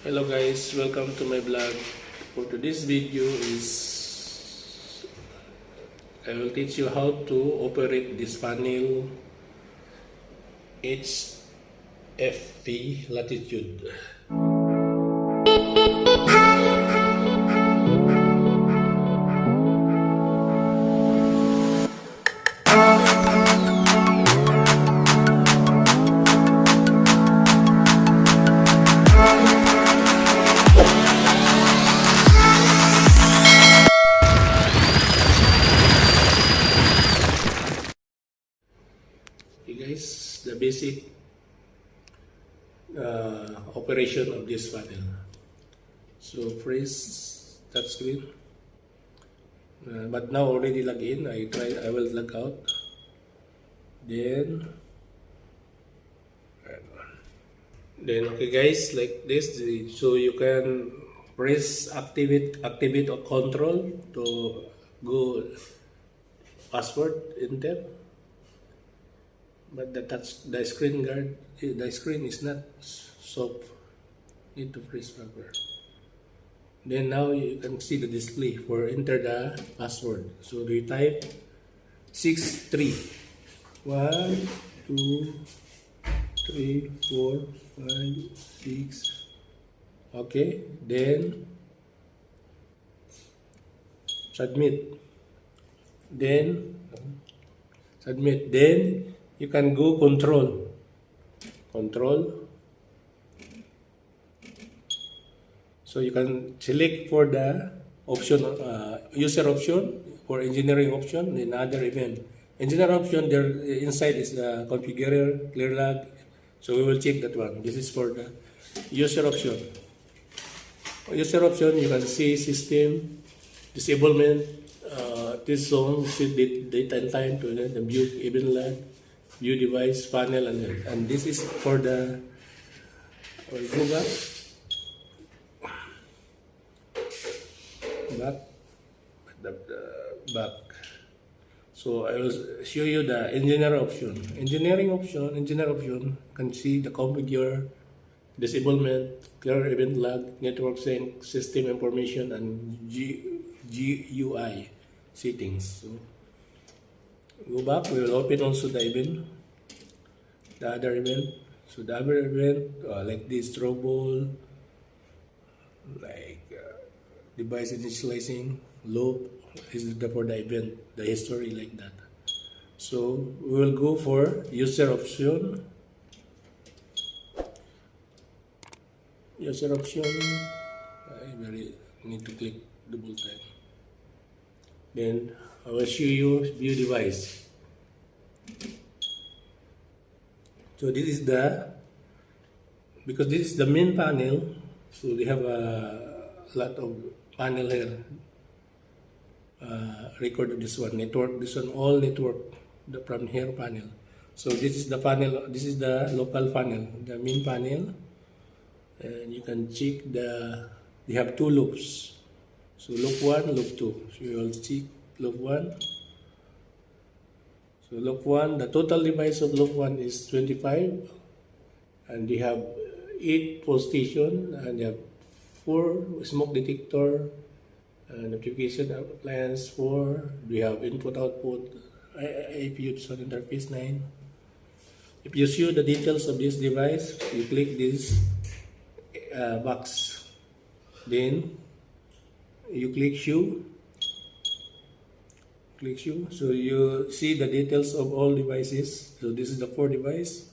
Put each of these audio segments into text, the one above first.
Hello guys, welcome to my vlog. For today's video is I will teach you how to operate this panel HFP latitude. Okay guys, the basic operation of this panel. So press touch screen. But now already log in. I will log out. Then okay guys, like this. So you can press activate or control to go password enter. But the screen is not soft. Need to press proper. Then now you can see the display for enter the password. So you type 63 1 2 3 4 5 6. Okay, then submit. Then you can go control. So you can select for the option, user option or engineering option, then other event. Engineer option, there inside is the configure, clear log. So we will check that one. This is for the user option. User option, you can see system, disablement, this zone, date and time to the view event log, view device, panel, and this is for the go back. So I will show you the engineer option. Engineer option can see the configure, disablement, clear event log, network sync, system information, and GUI settings. So go back. We will open also the event, the other event. So the other event like this trouble, like device initializing, loop is for the event, the history like that. So we will go for user option. User option. I need to click double time. Then I will show you view device. So this is because this is the main panel, so they have a lot of panel here. Record this one, network, this one, all network from here panel. So this is the panel, this is the local panel, the main panel. And you can check they have two loops. So loop 1, loop 2. So you will check loop 1. So loop 1, the total device of loop 1 is 25. And they have 8 pole station, and they have 4 smoke detector, notification appliance 4. We have input output, APU interface 9. If you see the details of this device, you click this box. Then you click show. So you see the details of all devices. So this is the 4 device.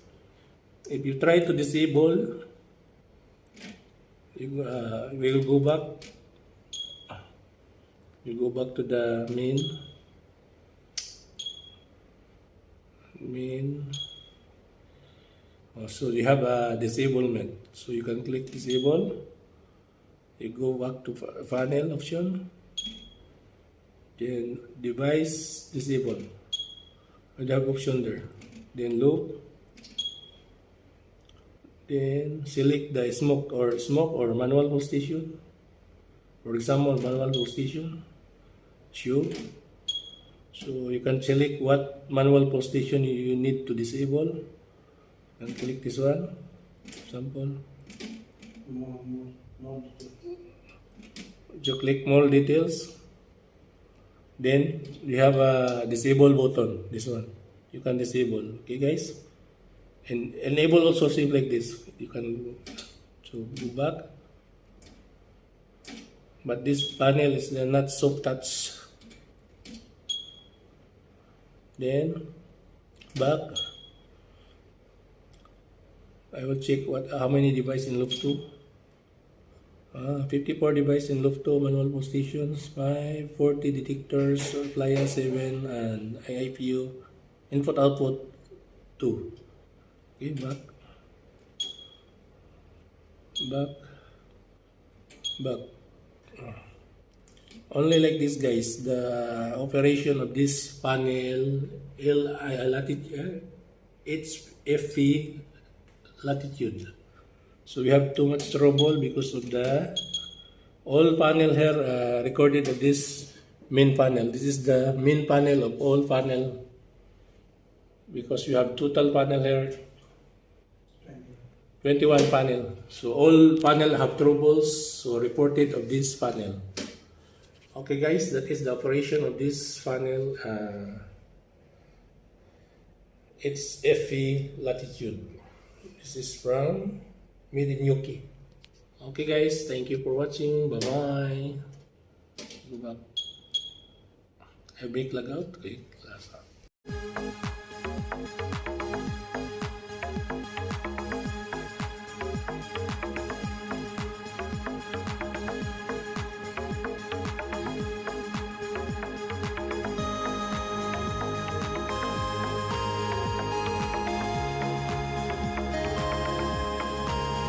If you try to disable, we will go back. You go back to the main. So you have a disablement. So you can click disable. You go back to panel option. Then device disable. You have option there. Then loop. Then select the smoke or manual pole station. For example, manual pole station. Show. So you can select what manual pole station you need to disable. And click this one. Example. You click more details. Then you have a disable button. This one you can disable. Okay, guys. And enable also same like this. You can go back. But this panel is not soft touch. Then back. I will check how many devices in loop 2. 54 devices in loop 2, manual positions, 5, 40 detectors, appliance 7, and IPU. Input output 2. Okay, back. Only like this, guys, the operation of this panel HFP latitude. So we have too much trouble because of the all panel here recorded at this main panel. This is the main panel of all panel because we have total panel here 21 panel. So all panel have troubles so reported of this panel. Okay, guys, that is the operation of this panel. It's FE latitude. This is from made in UK. Okay, guys, thank you for watching. Bye bye. Go back. I break log out. Okay, last out.